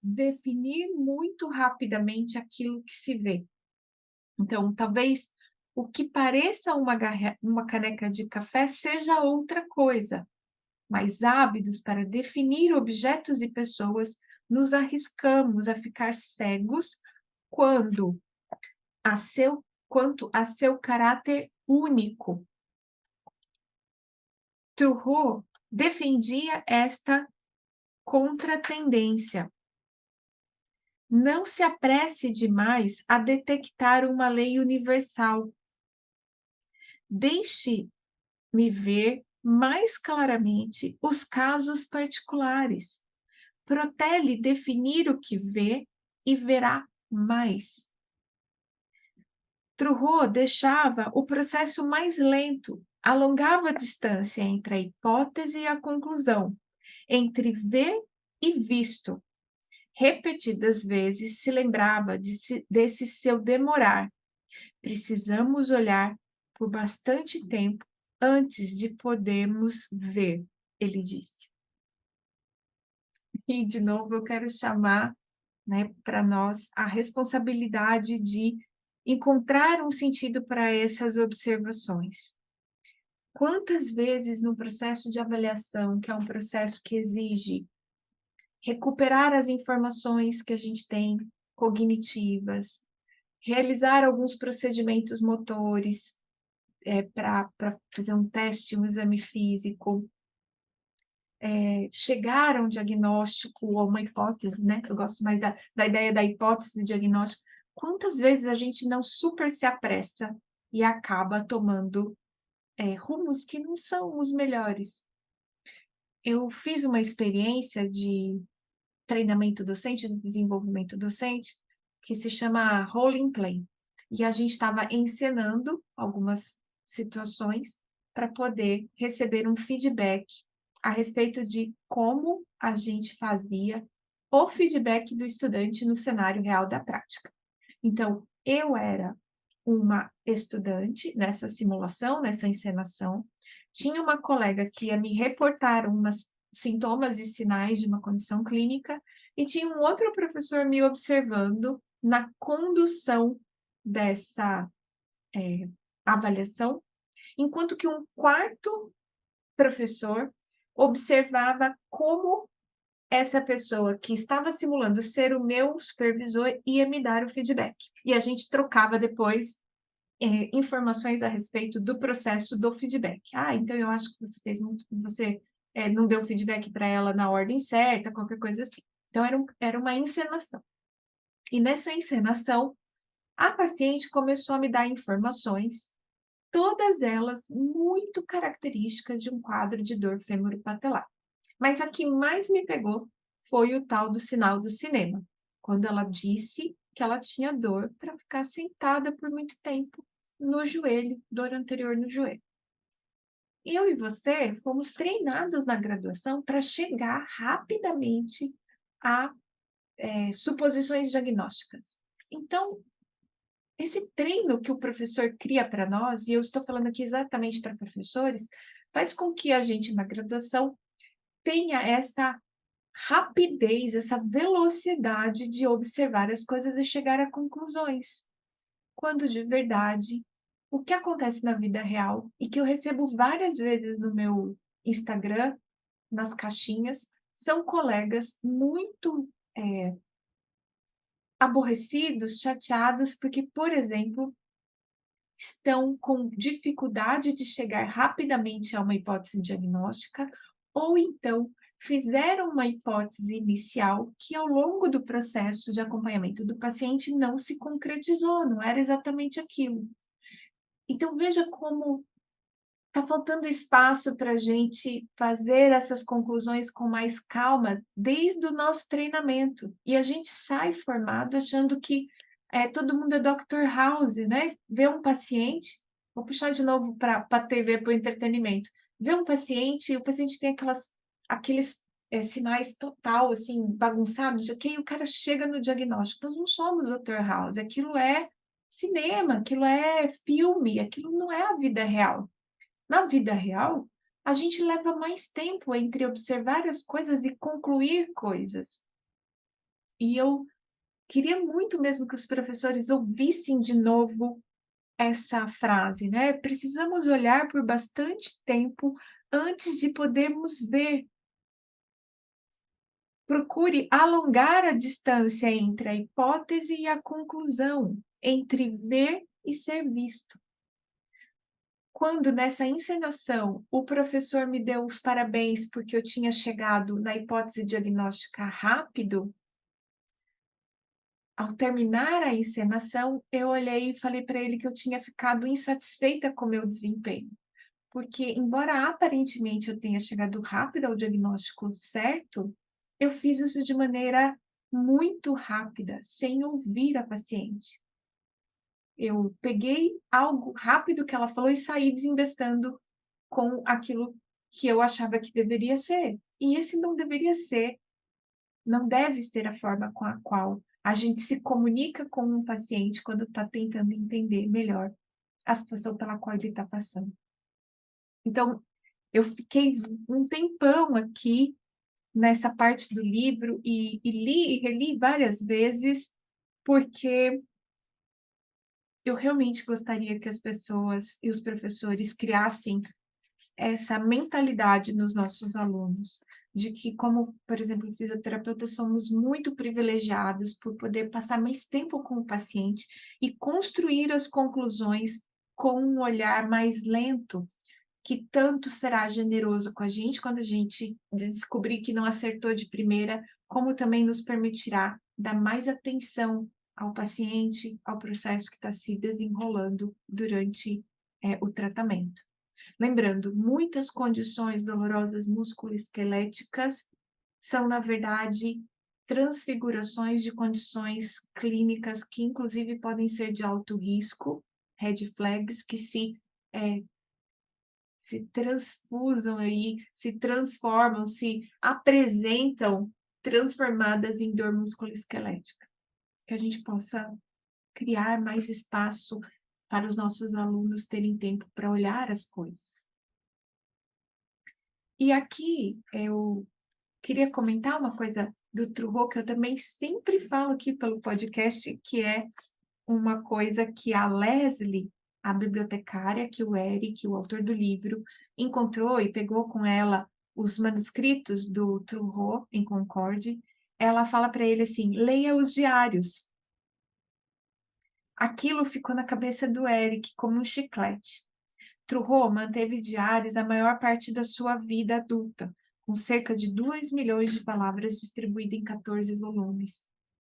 definir muito rapidamente aquilo que se vê. Então, talvez o que pareça uma caneca de café seja outra coisa, mas ávidos para definir objetos e pessoas, nos arriscamos a ficar cegos quando quanto a seu caráter único. Thoreau defendia esta contratendência. Não se apresse demais a detectar uma lei universal. Deixe-me ver mais claramente os casos particulares. Protele definir o que vê e verá mais. Thoreau deixava o processo mais lento, alongava a distância entre a hipótese e a conclusão, entre ver e visto. Repetidas vezes se lembrava desse seu demorar. Precisamos olhar por bastante tempo antes de podermos ver, ele disse. E, de novo, eu quero chamar, né, para nós a responsabilidade de encontrar um sentido para essas observações. Quantas vezes no processo de avaliação, que é um processo que exige recuperar as informações que a gente tem cognitivas, realizar alguns procedimentos motores, para fazer um teste, um exame físico, chegar a um diagnóstico ou uma hipótese, né? Eu gosto mais da ideia da hipótese diagnóstico. Quantas vezes a gente não super se apressa e acaba tomando rumos que não são os melhores? Eu fiz uma experiência de treinamento docente, de desenvolvimento docente, que se chama Role in Play. E a gente estava encenando algumas situações para poder receber um feedback a respeito de como a gente fazia o feedback do estudante no cenário real da prática. Então, eu era uma estudante nessa simulação, nessa encenação, tinha uma colega que ia me reportar umas sintomas e sinais de uma condição clínica, e tinha um outro professor me observando na condução dessa avaliação, enquanto que um quarto professor observava como essa pessoa que estava simulando ser o meu supervisor ia me dar o feedback. E a gente trocava depois informações a respeito do processo do feedback. Ah, então eu acho que você não deu feedback para ela na ordem certa, qualquer coisa assim. Então era uma encenação. E nessa encenação, a paciente começou a me dar informações, todas elas muito características de um quadro de dor fêmuro-patelar. Mas a que mais me pegou foi o tal do sinal do cinema, quando ela disse que ela tinha dor para ficar sentada por muito tempo no joelho, dor anterior no joelho. Eu e você fomos treinados na graduação para chegar rapidamente a suposições diagnósticas. Então, esse treino que o professor cria para nós, e eu estou falando aqui exatamente para professores, faz com que a gente na graduação tenha essa rapidez, essa velocidade de observar as coisas e chegar a conclusões. Quando de verdade, o que acontece na vida real e que eu recebo várias vezes no meu Instagram, nas caixinhas, são colegas muito aborrecidos, chateados, porque, por exemplo, estão com dificuldade de chegar rapidamente a uma hipótese diagnóstica, ou então fizeram uma hipótese inicial que, ao longo do processo de acompanhamento do paciente, não se concretizou, não era exatamente aquilo. Então, veja como está faltando espaço para a gente fazer essas conclusões com mais calma desde o nosso treinamento. E a gente sai formado achando que todo mundo é Dr. House, né? Vê um paciente, vou puxar de novo para a TV, para o entretenimento. Vê um paciente, e o paciente tem aqueles sinais total, assim, bagunçados, de que o cara chega no diagnóstico. Nós não somos Dr. House, aquilo é cinema, aquilo é filme, aquilo não é a vida real. Na vida real, a gente leva mais tempo entre observar as coisas e concluir coisas. E eu queria muito mesmo que os professores ouvissem de novo essa frase, né, precisamos olhar por bastante tempo antes de podermos ver. Procure alongar a distância entre a hipótese e a conclusão, entre ver e ser visto. Quando nessa encenação o professor me deu os parabéns porque eu tinha chegado na hipótese diagnóstica rápido, ao terminar a encenação, eu olhei e falei para ele que eu tinha ficado insatisfeita com o meu desempenho. Porque, embora aparentemente eu tenha chegado rápido ao diagnóstico certo, eu fiz isso de maneira muito rápida, sem ouvir a paciente. Eu peguei algo rápido que ela falou e saí desinvestando com aquilo que eu achava que deveria ser. E esse não deveria ser, não deve ser a forma com a qual a gente se comunica com um paciente quando está tentando entender melhor a situação pela qual ele está passando. Então, eu fiquei um tempão aqui nessa parte do livro e li e reli várias vezes, porque eu realmente gostaria que as pessoas e os professores criassem essa mentalidade nos nossos alunos, de que, como, por exemplo, fisioterapeutas, somos muito privilegiados por poder passar mais tempo com o paciente e construir as conclusões com um olhar mais lento, que tanto será generoso com a gente quando a gente descobrir que não acertou de primeira, como também nos permitirá dar mais atenção ao paciente, ao processo que está se desenrolando durante o tratamento. Lembrando, muitas condições dolorosas musculoesqueléticas são, na verdade, transfigurações de condições clínicas que, inclusive, podem ser de alto risco, red flags, que se transfusam aí, se transformam, se apresentam transformadas em dor musculoesquelética. Que a gente possa criar mais espaço para os nossos alunos terem tempo para olhar as coisas. E aqui eu queria comentar uma coisa do True, que eu também sempre falo aqui pelo podcast, que é uma coisa que a Leslie, a bibliotecária, que o Eric, o autor do livro, encontrou e pegou com ela os manuscritos do True em Concorde. Ela fala para ele assim: leia os diários. Aquilo ficou na cabeça do Eric como um chiclete. True manteve diários a maior parte da sua vida adulta, com cerca de 2 milhões de palavras distribuídas em 14 volumes.